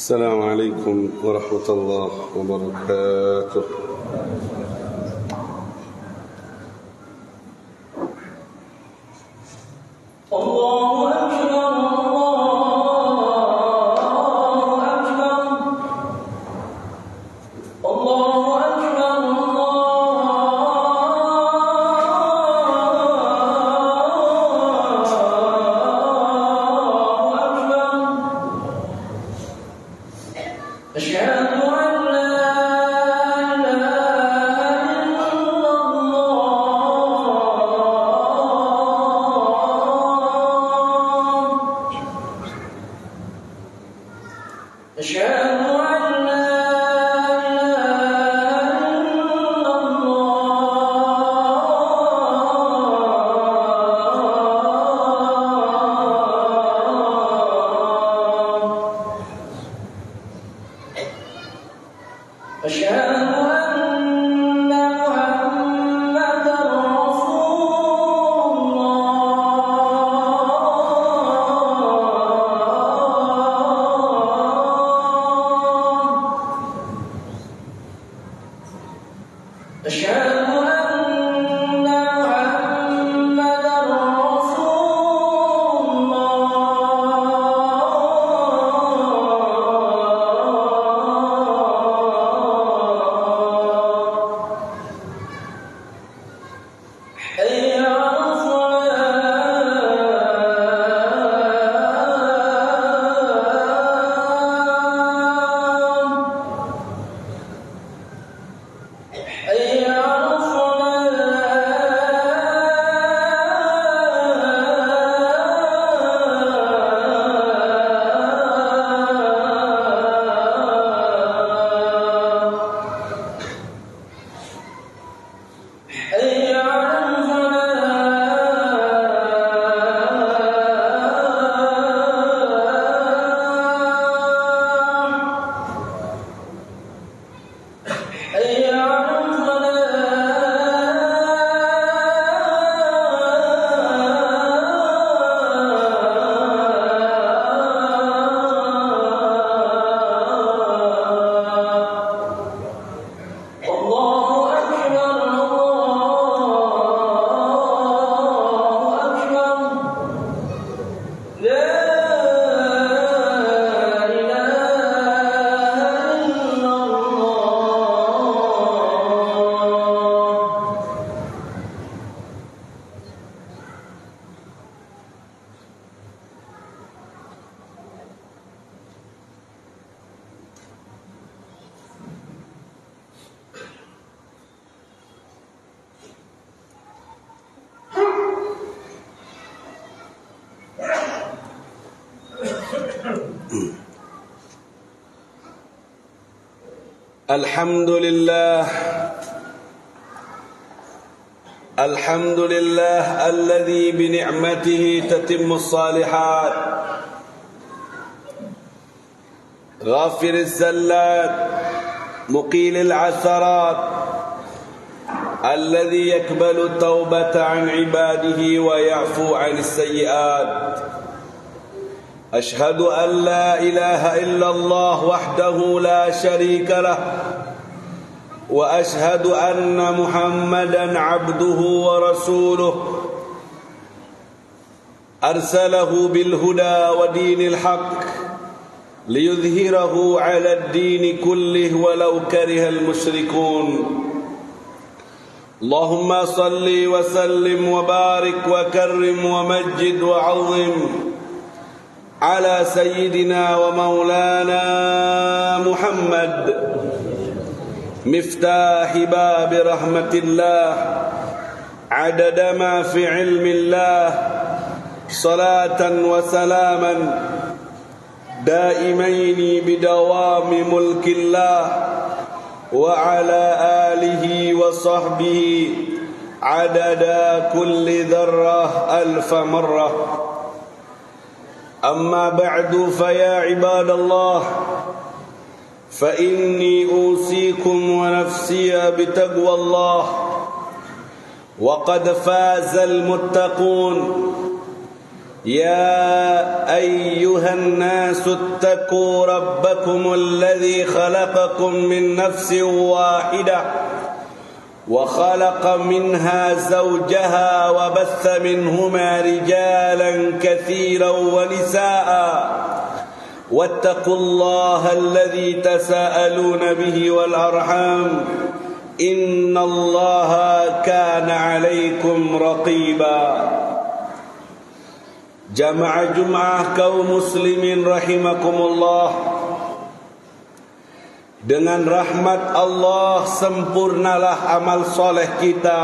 السلام عليكم ورحمة الله وبركاته. الحمد لله الحمد لله الذي بنعمته تتم الصالحات غافر الزلات مقيل العثرات الذي يقبل التوبة عن عباده ويعفو عن السيئات أشهد أن لا إله إلا الله وحده لا شريك له وأشهد أن محمدا عبده ورسوله أرسله بالهدى ودين الحق ليظهره على الدين كله ولو كره المشركون اللهم صل وسلم وبارك وكرم ومجد وعظم على سيدنا ومولانا محمد مفتاح باب رحمة الله عدد ما في علم الله صلاة وسلاما دائمين بدوام ملك الله وعلى آله وصحبه عدد كل ذرة ألف مرة أما بعد فيا عباد الله فإني أوصيكم ونفسي بتقوى الله وقد فاز المتقون يا أيها الناس اتقوا ربكم الذي خلقكم من نفس واحدة وخلق منها زوجها وبث منهما رجالا كثيرا ونساء واتقوا الله الذي تساءلون به والأرحام إن الله كان عليكم رقيبا Jamaah Jumat kaum muslimin rahimakumullah. Dengan rahmat Allah sempurnalah amal soleh kita.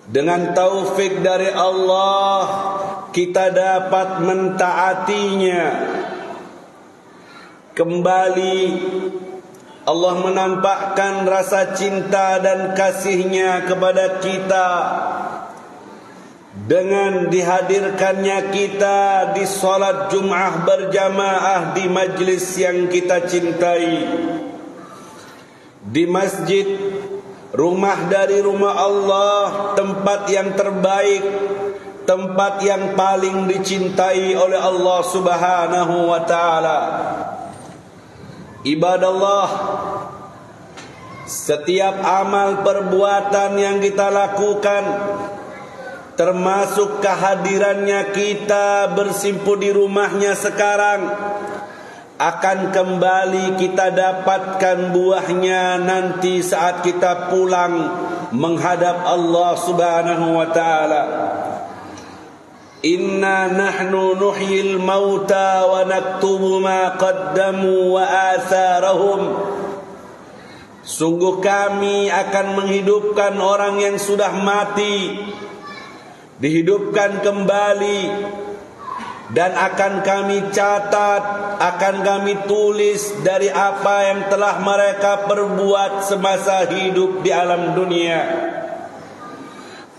Dengan taufik dari Allah kita dapat mentaatinya. Kembali Allah menampakkan rasa cinta dan kasih-Nya kepada kita dengan dihadirkannya kita di salat Jum'ah berjamaah di majlis yang kita cintai, di masjid, rumah dari rumah Allah, tempat yang terbaik, tempat yang paling dicintai oleh Allah Subhanahu wa ta'ala. Ibadallah, setiap amal perbuatan yang kita lakukan, termasuk kehadirannya kita bersimpu di rumahnya sekarang, akan kembali kita dapatkan buahnya nanti saat kita pulang menghadap Allah Subhanahu wa ta'ala. Inna nahnu nuhyil mauta wa naktubu ma qaddamu wa atharahum. Sungguh kami akan menghidupkan orang yang sudah mati, dihidupkan kembali, dan akan kami catat, akan kami tulis dari apa yang telah mereka perbuat semasa hidup di alam dunia.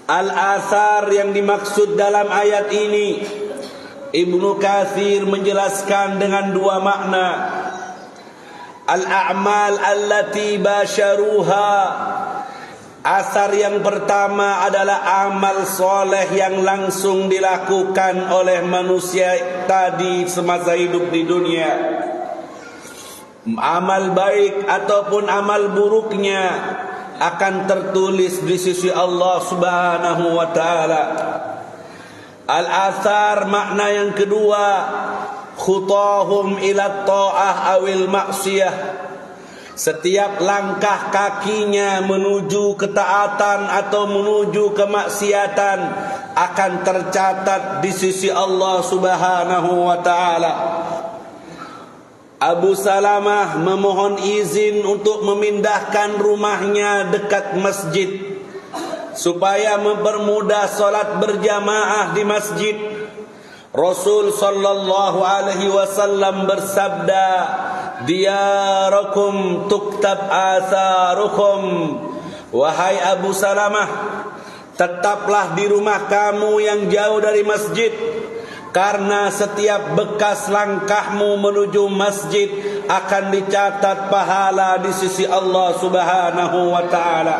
Al-athar yang dimaksud dalam ayat ini, Ibnu Katsir menjelaskan dengan dua makna. Al-a'mal allati basyaruha, asar yang pertama adalah amal soleh yang langsung dilakukan oleh manusia tadi semasa hidup di dunia. Amal baik ataupun amal buruknya akan tertulis di sisi Allah Subhanahu wa ta'ala. Al-athar makna yang kedua, khutahum ila ta'ah awil maksiyah. Setiap langkah kakinya menuju ketaatan atau menuju kemaksiatan akan tercatat di sisi Allah Subhanahu wa ta'ala. Abu Salamah memohon izin untuk memindahkan rumahnya dekat masjid supaya mempermudah salat berjamaah di masjid. Rasul sallallahu alaihi wasallam bersabda, "Diyarakum tuktab atharukum Wahai Abu Salamah, tetaplah di rumah kamu yang jauh dari masjid, karena setiap bekas langkahmu menuju masjid akan dicatat pahala di sisi Allah Subhanahu wa taala.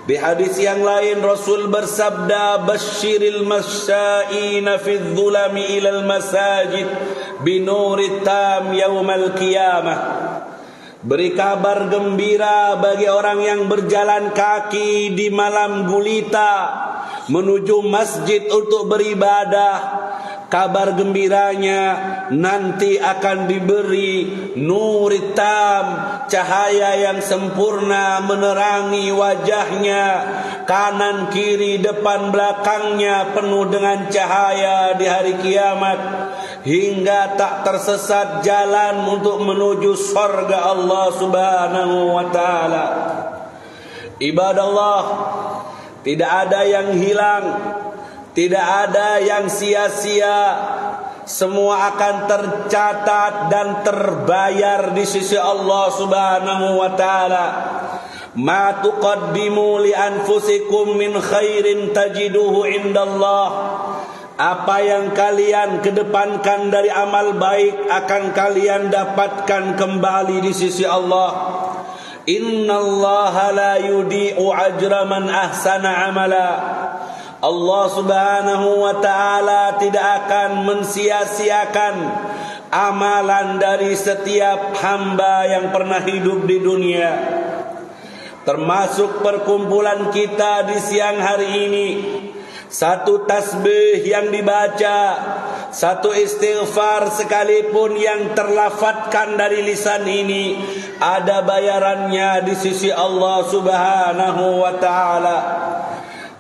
Di hadis yang lain Rasul bersabda, "Basyiril masya'ina fi dhulami ilal masajid binurit tam yaumal qiyamah." Beri kabar gembira bagi orang yang berjalan kaki di malam gulita menuju masjid untuk beribadah. Kabar gembiranya nanti akan diberi nur hitam, cahaya yang sempurna menerangi wajahnya, kanan kiri depan belakangnya penuh dengan cahaya di hari kiamat, hingga tak tersesat jalan untuk menuju surga Allah Subhanahu wa taala. Ibadallah, tidak ada yang hilang, tidak ada yang sia-sia. Semua akan tercatat dan terbayar di sisi Allah Subhanahu wa taala. Ma tuqaddimu li anfusikum min khairin tajiduhu indallah. Apa yang kalian kedepankan dari amal baik akan kalian dapatkan kembali di sisi Allah. Innallaha la yudi'u ajra man ahsana amala. Allah Subhanahu wa taala tidak akan mensia-siakan amalan dari setiap hamba yang pernah hidup di dunia. Termasuk perkumpulan kita di siang hari ini, satu tasbih yang dibaca, satu istighfar sekalipun yang terlafadzkan dari lisan ini, ada bayarannya di sisi Allah Subhanahu wa taala.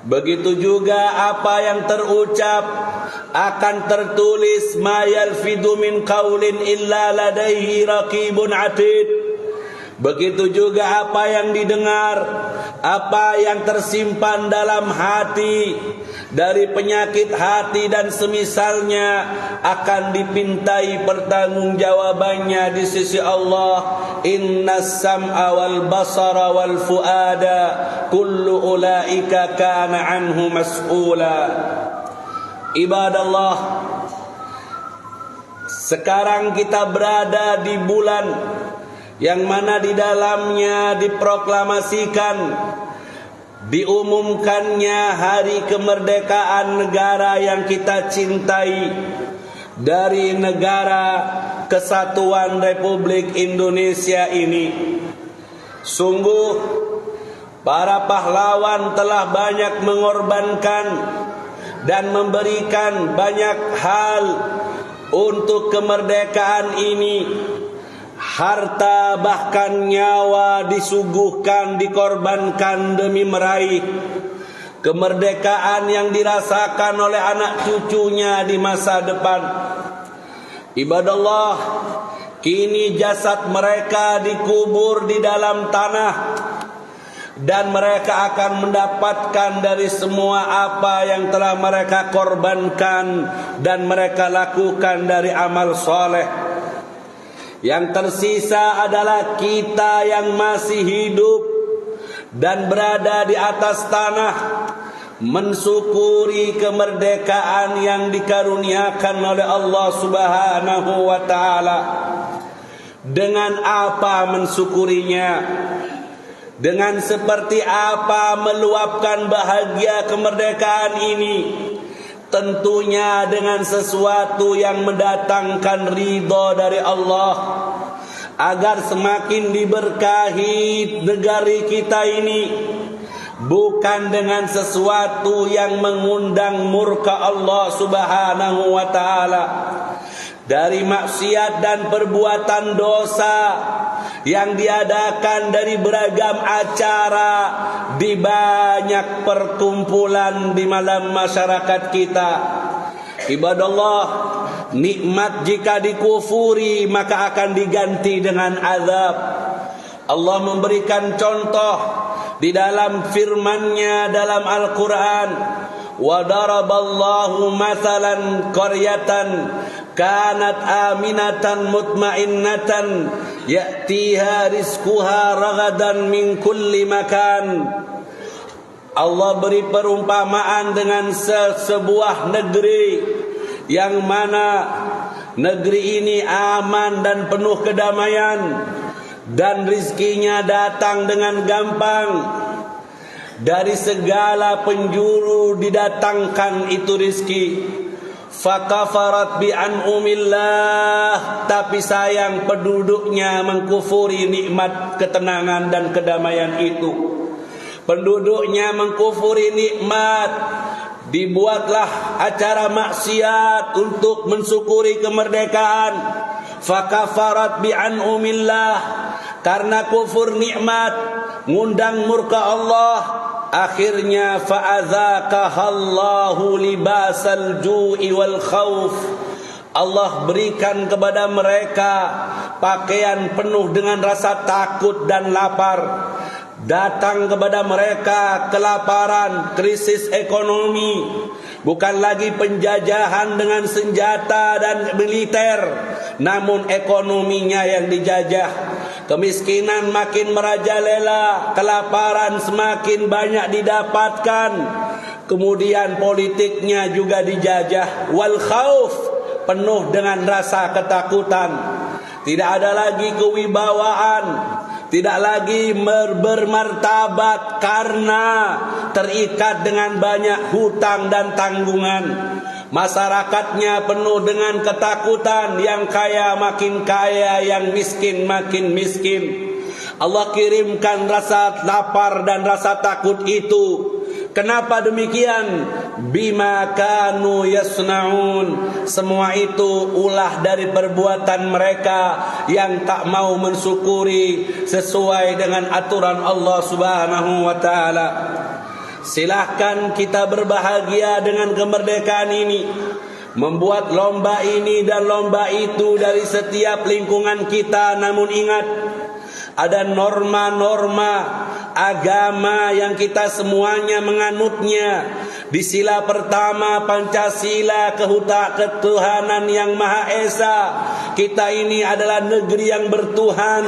Begitu juga apa yang terucap akan tertulis, ma yalfidu min qaulin illa ladaihi raqibun atid. Begitu juga apa yang didengar, apa yang tersimpan dalam hati dari penyakit hati dan semisalnya akan dipintai pertanggungjawabannya di sisi Allah. Innas sam'a wal basara wal fuada kullu ulaika kana anhu mas'ula. Ibadallah, sekarang kita berada di bulan yang mana di dalamnya diproklamasikan, diumumkannya hari kemerdekaan negara yang kita cintai, dari negara Kesatuan Republik Indonesia ini. Sungguh para pahlawan telah banyak mengorbankan dan memberikan banyak hal untuk kemerdekaan ini. Harta bahkan nyawa disuguhkan, dikorbankan demi meraih kemerdekaan yang dirasakan oleh anak cucunya di masa depan. Ibadallah, kini jasad mereka dikubur di dalam tanah, dan mereka akan mendapatkan dari semua apa yang telah mereka korbankan dan mereka lakukan dari amal soleh. Yang tersisa adalah kita yang masih hidup dan berada di atas tanah, mensyukuri kemerdekaan yang dikaruniakan oleh Allah Subhanahu wa taala. Dengan apa mensyukurinya? Dengan seperti apa meluapkan bahagia kemerdekaan ini? Tentunya dengan sesuatu yang mendatangkan ridha dari Allah, agar semakin diberkahi negara kita ini, bukan dengan sesuatu yang mengundang murka Allah Subhanahu wa taala, dari maksiat dan perbuatan dosa yang diadakan dari beragam acara di banyak perkumpulan di malam masyarakat kita. Ibadallah, nikmat jika dikufuri maka akan diganti dengan azab. Allah memberikan contoh di dalam firman-Nya dalam Al-Quran, wa daraballahu mathalan qaryatan kanat aminatan mutmainnatan ya'tiha rizquha ragadan min kulli makan. Allah beri perumpamaan dengan sebuah negeri yang mana negeri ini aman dan penuh kedamaian, dan rizkinya datang dengan gampang. Dari segala penjuru didatangkan itu rizki. Fakafarat bi'an'umillah, tapi sayang penduduknya mengkufuri nikmat ketenangan dan kedamaian itu. Penduduknya mengkufuri nikmat, dibuatlah acara maksiat untuk mensyukuri kemerdekaan. Fakafarat bi'an'umillah, karena kufur nikmat, ngundang murka Allah. Akhirnya fa'adzaqahallahu libasal ju'i wal khauf. Allah berikan kepada mereka pakaian penuh dengan rasa takut dan lapar. Datang kepada mereka kelaparan, krisis ekonomi. Bukan lagi penjajahan dengan senjata dan militer, namun ekonominya yang dijajah. Kemiskinan makin merajalela, kelaparan semakin banyak didapatkan. Kemudian politiknya juga dijajah. Wal khauf, penuh dengan rasa ketakutan. Tidak ada lagi kewibawaan, tidak lagi bermartabat karena terikat dengan banyak hutang dan tanggungan. Masyarakatnya penuh dengan ketakutan, yang kaya makin kaya, yang miskin makin miskin. Allah kirimkan rasa lapar dan rasa takut itu. Kenapa demikian? Bima kanu yasnaun. Semua itu ulah dari perbuatan mereka yang tak mau mensyukuri sesuai dengan aturan Allah Subhanahu wa taala. Silahkan kita berbahagia dengan kemerdekaan ini, membuat lomba ini dan lomba itu dari setiap lingkungan kita. Namun ingat, ada norma-norma agama yang kita semuanya menganutnya. Di sila pertama Pancasila, ketuhanan yang Maha Esa. Kita ini adalah negeri yang bertuhan.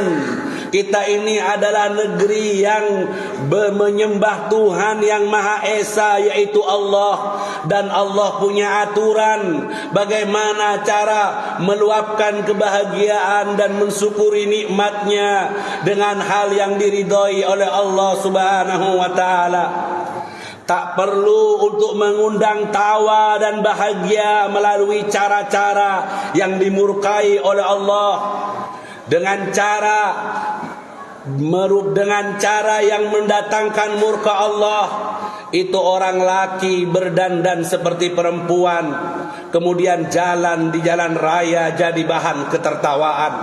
Kita ini adalah negeri yang menyembah Tuhan yang Maha Esa, yaitu Allah. Dan Allah punya aturan bagaimana cara meluapkan kebahagiaan dan mensyukuri nikmatnya dengan hal yang diridhoi oleh Allah Subhanahu wa taala. Tak perlu untuk mengundang tawa dan bahagia melalui cara-cara yang dimurkai oleh Allah. Dengan cara yang mendatangkan murka Allah. Itu orang laki berdandan seperti perempuan, kemudian jalan di jalan raya jadi bahan ketertawaan.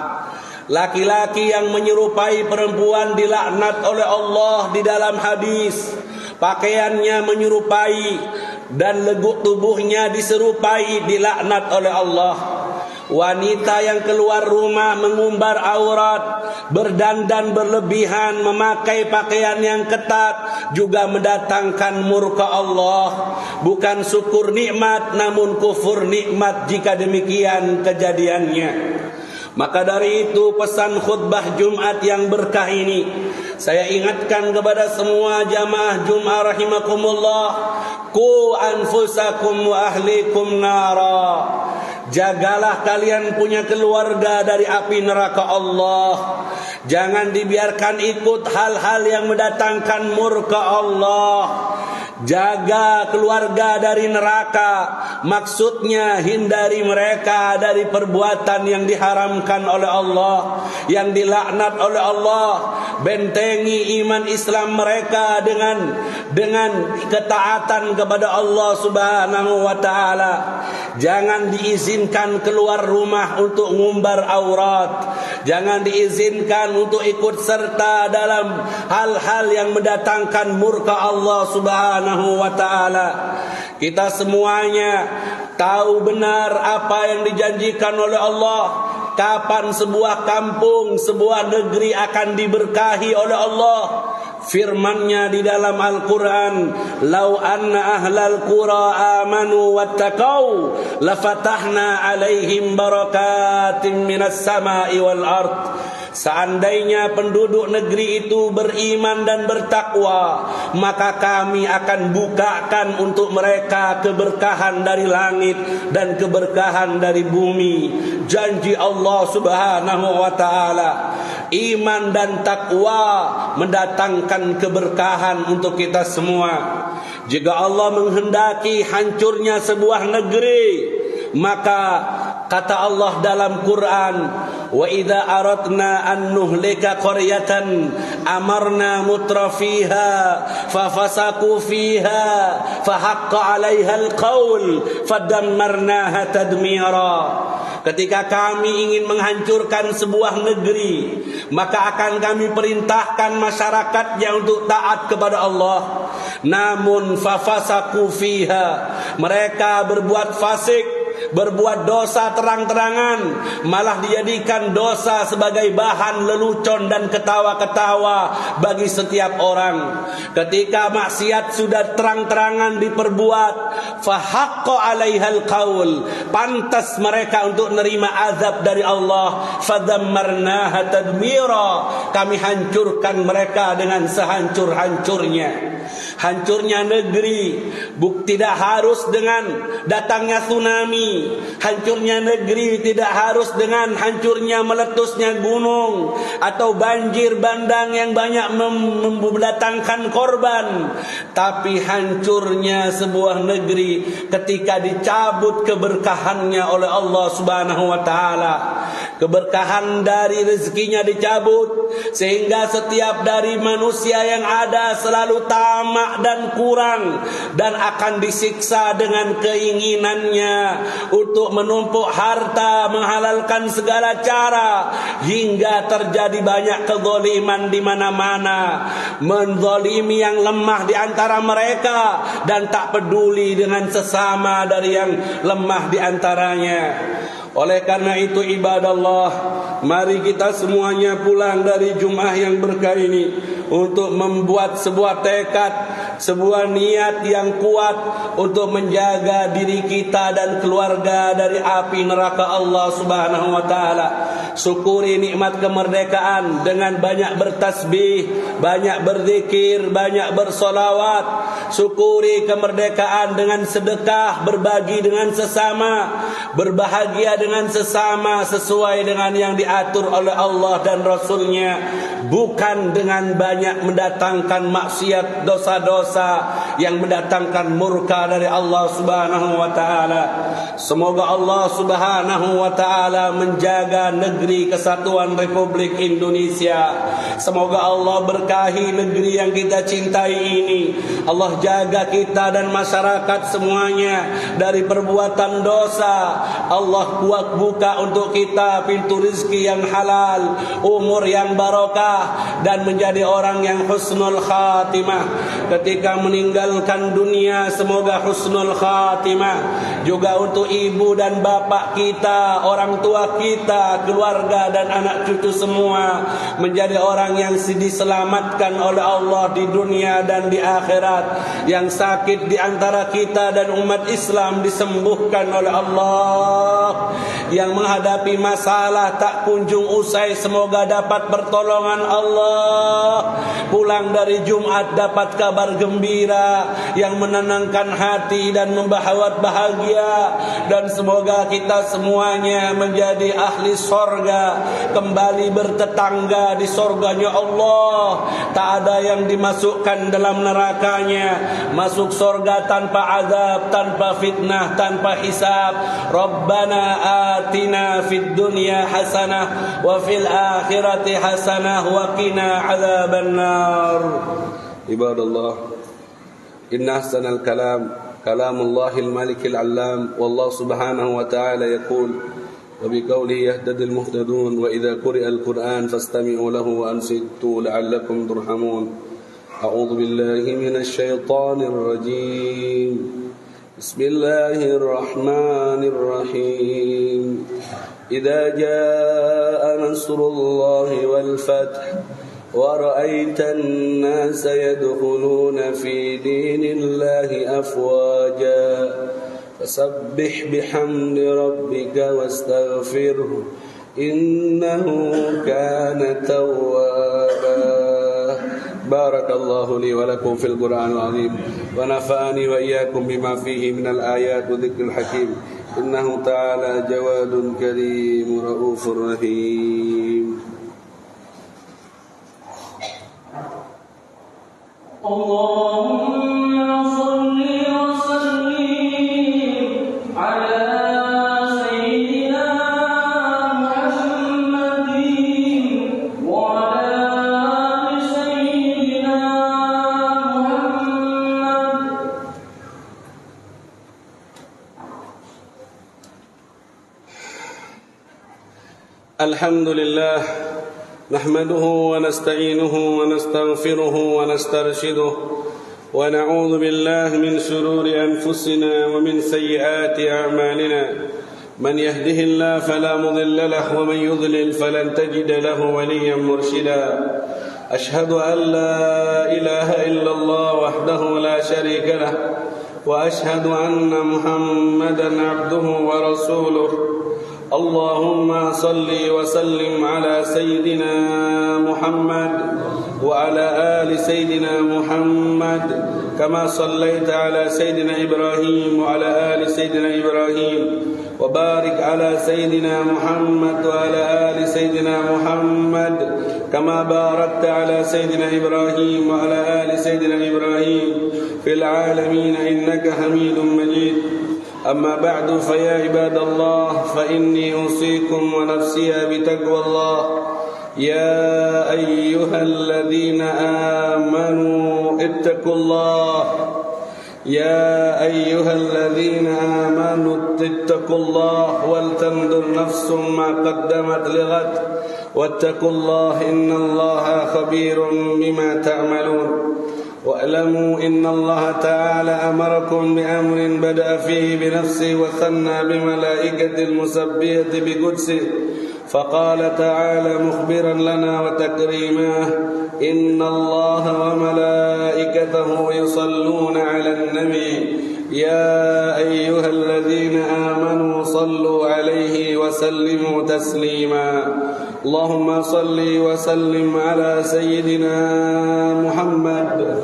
Laki-laki yang menyerupai perempuan dilaknat oleh Allah di dalam hadis. Pakaiannya menyerupai dan leguk tubuhnya diserupai, dilaknat oleh Allah. Wanita yang keluar rumah mengumbar aurat, berdandan berlebihan, memakai pakaian yang ketat, juga mendatangkan murka Allah. Bukan syukur nikmat, namun kufur nikmat jika demikian kejadiannya. Maka dari itu pesan khutbah Jumat yang berkah ini, saya ingatkan kepada semua jamaah Jumat rahimakumullah, qu anfusakum wa ahlikum nara. Jagalah kalian punya keluarga dari api neraka Allah. Jangan dibiarkan ikut hal-hal yang mendatangkan murka Allah. Jaga keluarga dari neraka, maksudnya hindari mereka dari perbuatan yang diharamkan oleh Allah, yang dilaknat oleh Allah. Bentengi iman Islam mereka dengan ketaatan kepada Allah Subhanahu wa taala. Jangan diizinkan keluar rumah untuk ngumbar aurat. Jangan diizinkan untuk ikut serta dalam hal-hal yang mendatangkan murka Allah Subhanahu wa taala. Kita semuanya tahu benar apa yang dijanjikan oleh Allah. Kapan sebuah kampung, sebuah negeri akan diberkahi oleh Allah. Firman-Nya di dalam Al-Quran, "Lau anna ahlal qura amanu wattaqau lafatahna alaihim barakatim minas sama'i wal ard." seandainya penduduk negeri itu beriman dan bertakwa, maka kami akan bukakan untuk mereka keberkahan dari langit dan keberkahan dari bumi. Janji Allah Subhanahu wa taala. Iman dan takwa mendatangkan keberkahan untuk kita semua. Jika Allah menghendaki hancurnya sebuah negeri, maka kata Allah dalam Quran, wa idza aradna an nuhlika qaryatan amarna mutrafiha fafasaku fiha fahaqqa 'alaiha alqaul fadammarnaha tadmira. Ketika kami ingin menghancurkan sebuah negeri, maka akan kami perintahkan masyarakatnya untuk taat kepada Allah. Namun fafasaku fiha, mereka berbuat fasik, berbuat dosa terang-terangan, malah dijadikan dosa sebagai bahan lelucon dan ketawa-ketawa bagi setiap orang. Ketika maksiat sudah terang-terangan diperbuat, fahaqqa 'alaihal qaul, pantas mereka untuk menerima azab dari Allah. Fadammarnaha tadmira, kami hancurkan mereka dengan sehancur-hancurnya. Hancurnya negeri tidak harus dengan datangnya tsunami. Hancurnya negeri tidak harus dengan hancurnya meletusnya gunung atau banjir bandang yang banyak mendatangkan korban. Tapi hancurnya sebuah negeri ketika dicabut keberkahannya oleh Allah Subhanahu wa taala. Keberkahan dari rezekinya dicabut, sehingga setiap dari manusia yang ada selalu tamak dan kurang, dan akan disiksa dengan keinginannya untuk menumpuk harta, menghalalkan segala cara, hingga terjadi banyak kezaliman di mana-mana, menzalimi yang lemah di antara mereka dan tak peduli dengan sesama dari yang lemah di antaranya. Oleh karena itu ibadallah, mari kita semuanya pulang dari Jumat yang berkah ini untuk membuat sebuah tekad, sebuah niat yang kuat untuk menjaga diri kita dan keluarga dari api neraka Allah Subhanahu wa taala. Syukuri nikmat kemerdekaan dengan banyak bertasbih, banyak berzikir, banyak bersolawat. Syukuri kemerdekaan dengan sedekah, berbagi dengan sesama, berbahagia dengan sesama sesuai dengan yang diatur oleh Allah dan Rasulnya, bukan dengan banyak mendatangkan maksiat, dosa-dosa yang mendatangkan murka dari Allah Subhanahu wa taala. Semoga Allah Subhanahu wa taala menjaga negeri kesatuan Republik Indonesia. Semoga Allah berkahi negeri yang kita cintai ini. Allah jaga kita dan masyarakat semuanya dari perbuatan dosa. Allah buka untuk kita pintu rezeki yang halal, umur yang barokah, dan menjadi orang yang husnul khatimah. Ketika meninggalkan dunia, semoga husnul khatimah. Juga untuk ibu dan bapak kita, orang tua kita, keluarga dan anak cucu semua, menjadi orang yang diselamatkan oleh Allah di dunia dan di akhirat. Yang sakit di antara kita dan umat Islam disembuhkan oleh Allah. Yang menghadapi masalah tak kunjung usai, semoga dapat pertolongan Allah. Pulang dari Jumat dapat kabar gembira yang menenangkan hati dan membawa bahagia. Dan semoga kita semuanya menjadi ahli sorga, kembali bertetangga di sorganya Allah. Tak ada yang dimasukkan dalam nerakanya, masuk sorga tanpa azab, tanpa fitnah, tanpa hisab. Rabbana atina fid dunya hasanah wa fil akhirati hasanah wa qina adzaban nar. Ibadallah, inna ahsanal kalam kalamullahil malikil allam, wallahu subhanahu wa ta'ala yaqul wa biqawlihi yahtadil muhtadun wa idza quri'al qur'an fastami'u lahu wa ansitu la'allakum turhamun. A'udzu billahi minasy syaithanir rajim. Bismillahirrahmanirrahim. Idza jaa nasrullahi wal fath wa ra'aitan nasa yadkhuluna fi dinillahi afwaja fasabbih bihamdi rabbika wastaghfirhu إنه كان توابا. بارك الله لي ولكم في القرآن العظيم ونفعني وإياكم بما فيه من الآيات وذكر الحكيم. إنه تعالى جواد كريم رؤوف رحيم. اللهم صل وسلم على سيدنا محمد وعلى آل سيدنا محمد. الحمد لله نحمده ونستعينه ونستغفره ونسترشده ونعوذ بالله من شرور أنفسنا ومن سيئات أعمالنا. من يهده الله فلا مضل له ومن يضلل فلن تجد له وليا مرشدا. أشهد أن لا إله إلا الله وحده لا شريك له وأشهد أن محمدا عبده ورسوله. اللهم صل وسلم على سيدنا محمد وعلى آل سيدنا محمد كما صليت على سيدنا إبراهيم وعلى آل سيدنا إبراهيم وبارك على سيدنا محمد وعلى آل سيدنا محمد كما باركت على سيدنا إبراهيم وعلى آل سيدنا إبراهيم في العالمين إنك حميد مجيد. أما بعد فيا عباد الله فإني أوصيكم ونفسي بتقوى الله. يا أيها الذين آمنوا اتقوا الله. يا أيها الذين آمنوا اتقوا الله ولتنظر نفس ما قدمت لغد واتقوا الله إن الله خبير بما تعملون. واعلموا إن الله تعالى أمركم بأمر بدأ فيه بنفسه وثنى بملائكة المسبحة بقدسه فقال تعالى مخبرا لنا وتكريما إن الله وملائكته يصلون على النبي يا أيها الذين آمنوا صلوا عليه وسلموا تسليما. اللهم صل وسلم على سيدنا محمد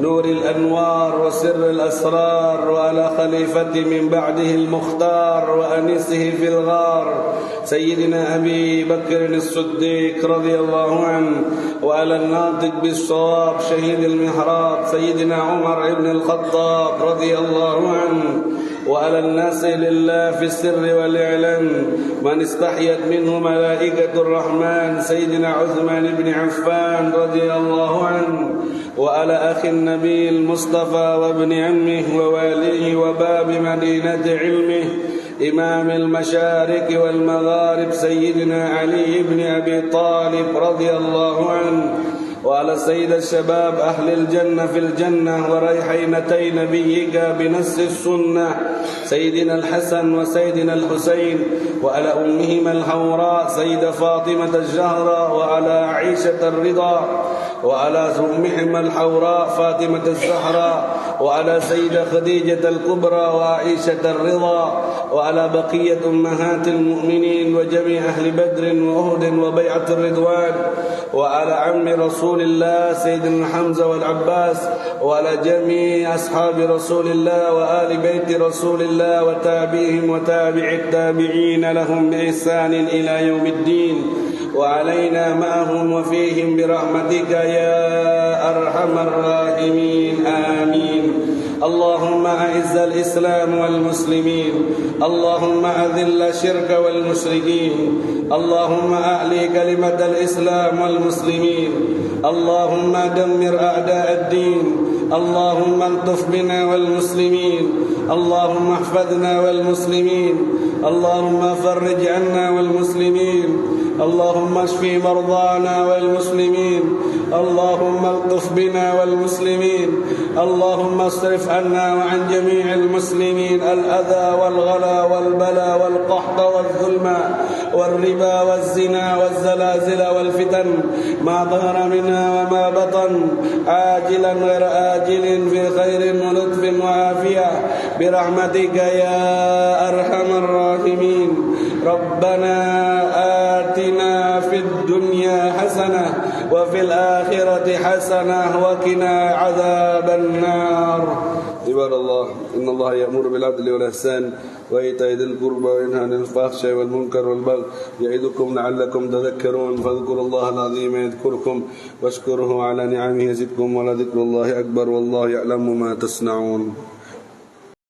نور الأنوار وسر الأسرار وعلى خليفة من بعده المختار وأنسه في الغار سيدنا أبي بكر الصديق رضي الله عنه وعلى الناطق بالصواب شهيد المحراب سيدنا عمر بن الخطاب رضي الله عنه وعلى الناس لله في السر والإعلان من استحيت منه ملائكة الرحمن سيدنا عثمان بن عفان رضي الله عنه وعلى أخي النبي المصطفى وابن عمه وواليه وباب مدينة علمه إمام المشارق والمغارب سيدنا علي بن أبي طالب رضي الله عنه وعلى سيد الشباب أهل الجنة في الجنة وريحينتي نبيك بنص السنة سيدنا الحسن وسيدنا الحسين وعلى أمهما الحوراء سيدة فاطمة الزهراء وعلى عائشة الرضا وعلى أمهما الحوراء فاطمة الزهراء وعلى سيدة خديجة الكبرى وعائشة الرضا وعلى بقية أمهات المؤمنين وجميع أهل بدر وأهد وبيعة الرضوان وعلى عم رسول الله سيدنا حمزة والعباس وعلى جميع أصحاب رسول الله وآل بيت رسول الله وتابعهم وتابع التابعين لهم بإحسان إلى يوم الدين وعلينا معهم وفيهم برحمتك يا أرحم الراحمين آمين. اللهم أعز الإسلام والمسلمين اللهم أذل الشرك والمشركين اللهم أعلي كلمة الإسلام والمسلمين اللهم دمر أعداء الدين اللهم الطف بنا والمسلمين اللهم احفظنا والمسلمين اللهم فرج عنا والمسلمين اللهم اشف مرضانا والمسلمين اللهم الطف بنا والمسلمين اللهم اصرف عنا وعن جميع المسلمين الأذى والغلا والبلاء والقحط والظلم والربا والزنا والزلازل والفتن ما ظهر منها وما بطن عاجلا غير آجل في خير ولطف وعافية برحمتك يا أرحم الراحمين. ربنا حسنة وفي الآخرة حسنة وقنا عذاب النار. عباد الله إن الله يأمر بالعدل والإحسان وإيتاء ذي القربى وينهى عن الفحشاء والمنكر والبغي يعظكم لعلكم تذكرون فاذكروا الله العظيم يذكركم واشكروه على نعمه يزدكم ولذكر الله أكبر والله يعلم ما تصنعون.